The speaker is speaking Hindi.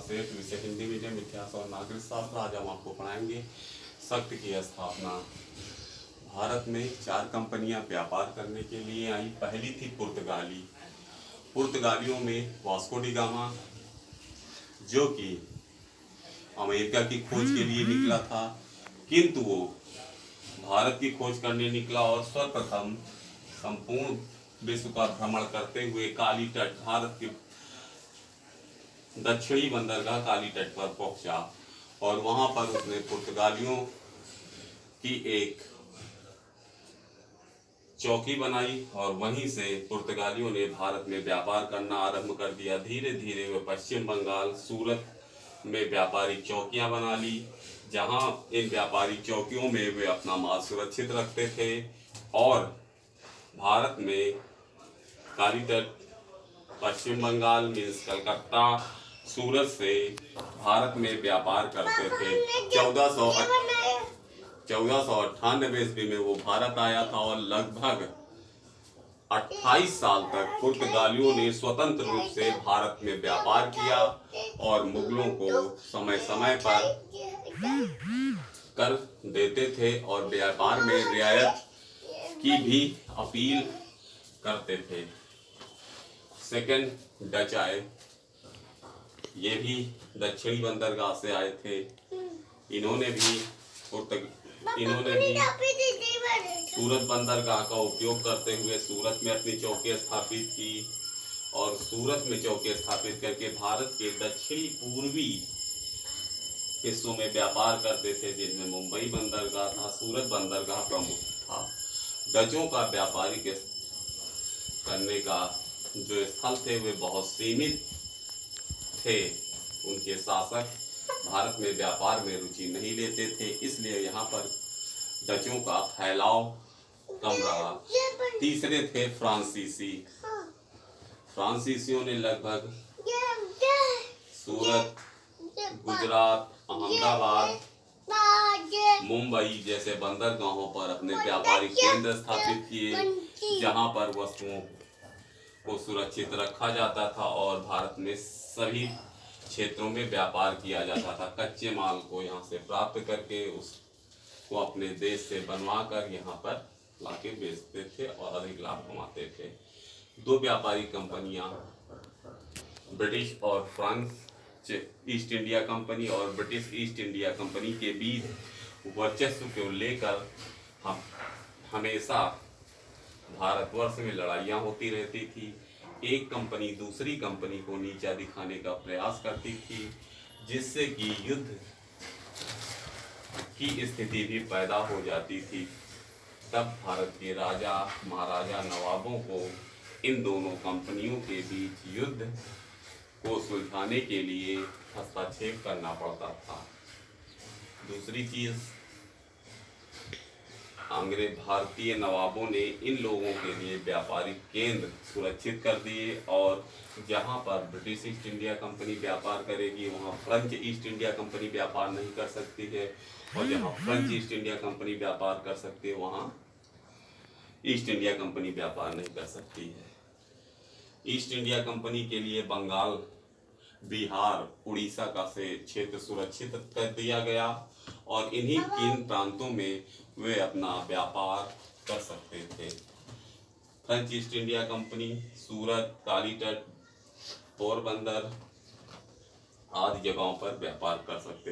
सेठ, विषय हिंदी मीडियम, इतिहास और नागरिक शास्त्र। आज हम आपको पढ़ाएंगे शक्ति की स्थापना। भारत में 4 कंपनियां व्यापार करने के लिए आई। पहली थी पुर्तगाली। पुर्तगालियों में वास्को डी गामा, जो कि अमेरिका की खोज के लिए निकला था, किंतु वो भारत की खोज करने निकला और सर्वप्रथम संपूर्ण विश्व का भ्रमण करते हुए काली तट, भारत के दक्षिणी बंदरगाह काली तट पर पहुंचा और वहां पर उसने पुर्तगालियों की एक चौकी बनाई और वहीं से पुर्तगालियों ने भारत में व्यापार करना आरंभ कर दिया। धीरे धीरे वे पश्चिम बंगाल, सूरत में व्यापारिक चौकियां बना ली, जहां इन व्यापारिक चौकियों में वे अपना माल सुरक्षित रखते थे और भारत में काली तट, पश्चिम बंगाल मीन्स कलकत्ता, सूरत से भारत में व्यापार करते थे। 1498 ईस्वी में वो भारत आया था और लगभग 28 साल तक पुर्तगालियों ने स्वतंत्र रूप से भारत में व्यापार किया और मुगलों को समय समय पर कर देते थे और व्यापार में रियायत की भी अपील करते थे। सेकंड डच आए, ये भी दक्षिणी बंदरगाह से आए थे। इन्होंने भी सूरत बंदरगाह का उपयोग करते हुए सूरत में अपनी चौकी स्थापित की और सूरत में चौकी स्थापित करके भारत के दक्षिणी पूर्वी हिस्सों में व्यापार करते थे, जिनमें मुंबई बंदरगाह था, सूरत बंदरगाह प्रमुख था। डचों का व्यापारिक करने का जो स्थल थे वे बहुत सीमित थे। उनके शासक भारत में व्यापार में रुचि नहीं लेते थे, इसलिए यहाँ पर डचों का फैलाव कम रहा। तीसरे थे फ्रांसीसी। फ्रांसीसियों ने लगभग सूरत, गुजरात, अहमदाबाद, मुंबई जैसे बंदरगाहों पर अपने व्यापारिक केंद्र स्थापित किए, जहां पर वस्तुओं को सुरक्षित रखा जाता था और भारत में सभी क्षेत्रों में व्यापार किया जाता था। कच्चे माल को यहाँ से प्राप्त करके उसको अपने देश से बनवा कर यहाँ पर लाके बेचते थे और अधिक लाभ कमाते थे। 2 व्यापारिक कंपनियां, ब्रिटिश और फ्रांस ईस्ट इंडिया कंपनी और ब्रिटिश ईस्ट इंडिया कंपनी के बीच वर्चस्व को लेकर हमेशा भारतवर्ष में लड़ाइयाँ होती रहती थी। एक कंपनी दूसरी कंपनी को नीचा दिखाने का प्रयास करती थी, जिससे कि युद्ध की स्थिति भी पैदा हो जाती थी। तब भारत के राजा, महाराजा, नवाबों को इन दोनों कंपनियों के बीच युद्ध को सुलझाने के लिए हस्तक्षेप करना पड़ता था। दूसरी चीज, अंग्रेज भारतीय नवाबों ने इन लोगों के लिए व्यापारिक केंद्र सुरक्षित कर दिए और जहां पर ब्रिटिश ईस्ट इंडिया कंपनी व्यापार करेगी वहां फ्रेंच ईस्ट इंडिया कंपनी व्यापार नहीं कर सकती है और जहां फ्रेंच ईस्ट इंडिया कंपनी व्यापार कर सकती है वहां ईस्ट इंडिया कंपनी व्यापार नहीं कर सकती है। ईस्ट इंडिया कंपनी के लिए बंगाल, बिहार, उड़ीसा का से क्षेत्र सुरक्षित कर दिया गया और इन्हीं 3 प्रांतों में वे अपना व्यापार कर सकते थे। फ्रेंच ईस्ट इंडिया कंपनी सूरत, कालीतट, पोरबंदर आदि जगहों पर व्यापार कर सकते